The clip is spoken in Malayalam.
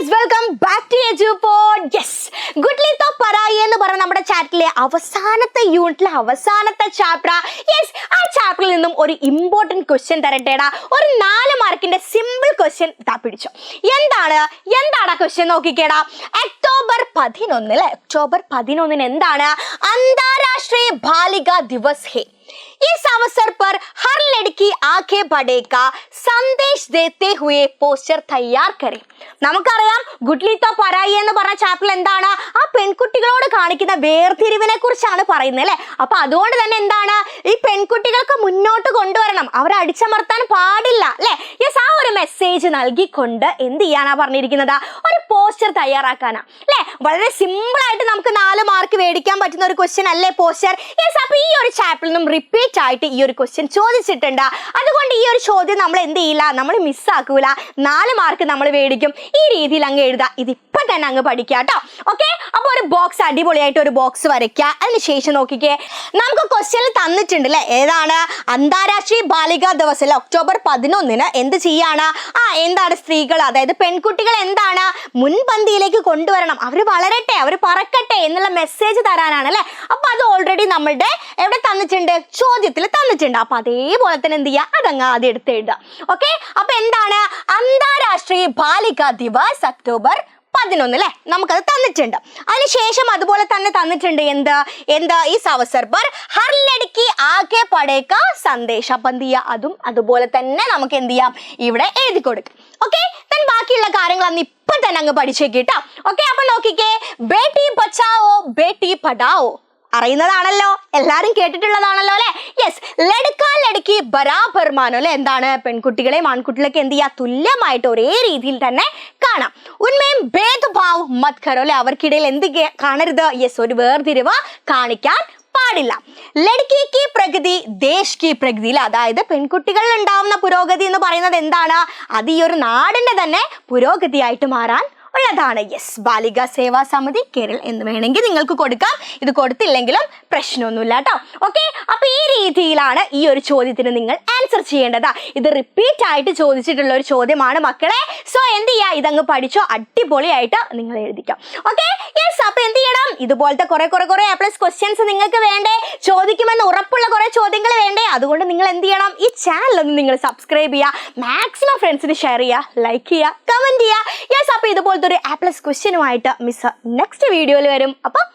guys, welcome back to EduPod. Yes, Goodly to Parayi എന്ന് പറഞ്ഞ നമ്മുടെ ചാപ്റ്ററിലെ അവസാനത്തെ യൂണിറ്റിലെ അവസാനത്തെ ചാപ്റ്റർ. യെസ്, ആ ചാപ്റ്ററിൽ നിന്നും ഒരു ഇമ്പോർട്ടന്റ് ക്വസ്റ്റ്യൻ തരട്ടേടാ. ഒരു 4 മാർക്കിന്റെ സിമ്പിൾ ക്വസ്റ്റ്യൻ താ പിടിച്ചോ. എന്താണ് ക്വസ്റ്റ്യൻ നോക്കിക്കേടാ. ഒക്ടോബർ 11 അല്ലേ? ഒക്ടോബർ 11 എന്താണ്? അന്താരാഷ്ട്രീയ ബാലികാ ദിവസ് ഹേ. इस अवसर पर हर लड़की आगे बढ़ेगा संदेश देते हुए പോസ്റ്റർ തയ്യാർ കരെ. നമുക്കറിയാം ഗുഡ്ലി തോ പരായി എന്ന് പറഞ്ഞ ചാപ്റ്ററിൽ എന്താണ് ആ പെൺകുട്ടികളോട് കാണിക്കുന്ന വേർതിരിവിനെ കുറിച്ചാണ് പറയുന്നത് അല്ലേ. അപ്പൊ അതുകൊണ്ട് തന്നെ എന്താണ് ഈ പെൺകുട്ടികൾക്ക് മുന്നോട്ട് കൊണ്ടുവരണം, അവരെ അടിച്ചമർത്താൻ പാടില്ല അല്ലെ. യെസ്, ആ ഒരു മെസ്സേജ് നൽകിക്കൊണ്ട് എന്ത് ചെയ്യാനാ പറഞ്ഞിരിക്കുന്നത്? ഒരു പോസ്റ്റർ തയ്യാറാക്കാനാ അല്ലെ. വളരെ സിമ്പിൾ ആയിട്ട് നമുക്ക് 4 മാർക്ക് മേടിക്കാൻ പറ്റുന്ന ഒരു ക്വസ്റ്റ്യൻ അല്ലേ പോസ്റ്റർ. യെസ്, അപ്പൊ ഈ ഒരു ചാപ്റ്ററിൽ നിന്നും റിപ്പീറ്റ് ആയിട്ട് ഈ ഒരു ക്വസ്റ്റ്യൻ ചോദിച്ചിട്ടുണ്ട്. അതുകൊണ്ട് ഈ ഒരു ചോദ്യം നമ്മൾ എന്ത് ചെയ്യില്ല, നമ്മൾ മിസ്സാക്കൂല. 4 മാർക്ക് നമ്മൾ മേടിക്കും. ഈ രീതിയിൽ അങ്ങ് എഴുതാ. ഇതിപ്പോ തന്നെ അങ്ങ് പഠിക്കുക കേട്ടോ. ഓക്കെ, അപ്പൊ ഒരു ബോക്സ്, അടിപൊളിയായിട്ട് ഒരു ബോക്സ് വരയ്ക്കുക. അതിനുശേഷം നോക്കിക്കേ, നമുക്ക് ക്വസ്റ്റ്യനിൽ തന്നിട്ടുണ്ട് അല്ലെ. ഏതാണ്? അന്താരാഷ്ട്രീയ ബാലികാ ദിവസം ഒക്ടോബർ 11 എന്ത് ചെയ്യാണ്? എന്താണ് സ്ത്രീകൾ, അതായത് പെൺകുട്ടികൾ എന്താണ് മുൻപന്തിയിലേക്ക് കൊണ്ടുവരണം, അവര് വളരട്ടെ, അവര് പറക്കട്ടെ എന്നുള്ള മെസ്സേജ് തരാനാണ് അല്ലെ. അപ്പൊ അത് ഓൾറെഡി നമ്മളുടെ എവിടെ തന്നിട്ടുണ്ട്? ചോദ്യത്തിൽ തന്നിട്ടുണ്ട്. അപ്പൊ അതേപോലെ തന്നെ എന്ത് ചെയ്യുക, അതങ്ങ് ആദ്യം എടുത്ത് എഴുതുക. ഓക്കെ, അപ്പൊ എന്താണ് അന്താരാഷ്ട്രീയ ബാലികാ ദിവസ് ഒക്ടോബർ 11 അല്ലെ, നമുക്കത് തന്നിട്ടുണ്ട്. അതിനുശേഷം അതുപോലെ തന്നെ തന്നിട്ടുണ്ട് എന്ത് ഈ അവസർ പർ ഹർ ലഡ്കി ആകെ പഠേക സന്ദേശം. അപ്പൊ എന്ത് ചെയ്യുക, അതും അതുപോലെ തന്നെ നമുക്ക് എന്ത് ചെയ്യാം, ഇവിടെ എഴുതി കൊടുക്കും. ഓക്കെ, ബാക്കിയുള്ള കാര്യങ്ങൾ അന്ന് ഇപ്പൊ തന്നെ അങ്ങ് പഠിച്ചേക്കിട്ടോ. ഓക്കെ, അപ്പൊ നോക്കിക്കേ, ബേട്ടി ബച്ചാവോ ബേട്ടി പഠാവോ അറിയുന്നതാണല്ലോ, എല്ലാരും കേട്ടിട്ടുള്ളതാണല്ലോ അല്ലെ. യെസ്, ലഡ്ക ലഡ്കി ബരാബർ മാനോ അല്ലെ. എന്താണ്? പെൺകുട്ടികളെയും ആൺകുട്ടികളൊക്കെ എന്ത് ചെയ്യുക, തുല്യമായിട്ട് ഒരേ രീതിയിൽ തന്നെ കാണാം. ഉന്മയും ഭേദഭാവ് മത് കരോ അല്ലെ, അവർക്കിടയിൽ എന്ത് കാണരുത്? യെസ്, ഒരു വേർതിരിവ് കാണിക്കാൻ പാടില്ല. ലഡ്കി കി പ്രഗതി ദേശ് കി പ്രഗതി, അതായത് പെൺകുട്ടികളിൽ ഉണ്ടാവുന്ന പുരോഗതി എന്ന് പറയുന്നത് എന്താണ്? അത് ഈ ഒരു നാടിന്റെ തന്നെ പുരോഗതിയായിട്ട് മാറാൻ ഉള്ളതാണ്. യെസ്, ബാലികാ സേവാ സമിതി കേരൾ എന്ന് വേണമെങ്കിൽ നിങ്ങൾക്ക് കൊടുക്കാം. ഇത് കൊടുത്തില്ലെങ്കിലും പ്രശ്നമൊന്നുമില്ല കേട്ടോ. ഓക്കെ, അപ്പൊ ഈ രീതിയിലാണ് ഈ ഒരു ചോദ്യത്തിന് നിങ്ങൾ ആൻസർ ചെയ്യേണ്ടത്. ഇത് റിപ്പീറ്റ് ആയിട്ട് ചോദിച്ചിട്ടുള്ള ഒരു ചോദ്യമാണ് മക്കളെ. സോ എന്ത് ചെയ്യാ, ഇതങ്ങ് പഠിച്ചോ, അടിപൊളിയായിട്ട് നിങ്ങൾ എഴുതിക്കാം. ഓക്കെ, യെസ്, അപ്പൊ എന്ത് ചെയ്യണം, ഇതുപോലത്തെ കുറെ A+ ക്വസ്റ്റ്യൻസ് നിങ്ങൾക്ക് വേണ്ടേ, ചോദിക്കുമെന്ന് ഉറപ്പുള്ള കുറെ ചോദ്യങ്ങൾ വേണ്ടേ. അതുകൊണ്ട് നിങ്ങൾ എന്ത് ചെയ്യണം, ഈ ചാനൽ ഒന്ന് നിങ്ങൾ സബ്സ്ക്രൈബ് ചെയ്യുക, മാക്സിമം ഫ്രണ്ട്സിന് ഷെയർ ചെയ്യുക, ലൈക്ക് ചെയ്യുക, കമന്റ് ചെയ്യുക. യെസ്, അപ്പൊ ഇതുപോലത്തെ ഒരു A+ ക്വസ്റ്റ്യനുമായിട്ട് മിസ് നെക്സ്റ്റ് വീഡിയോയിൽ വരും. അപ്പം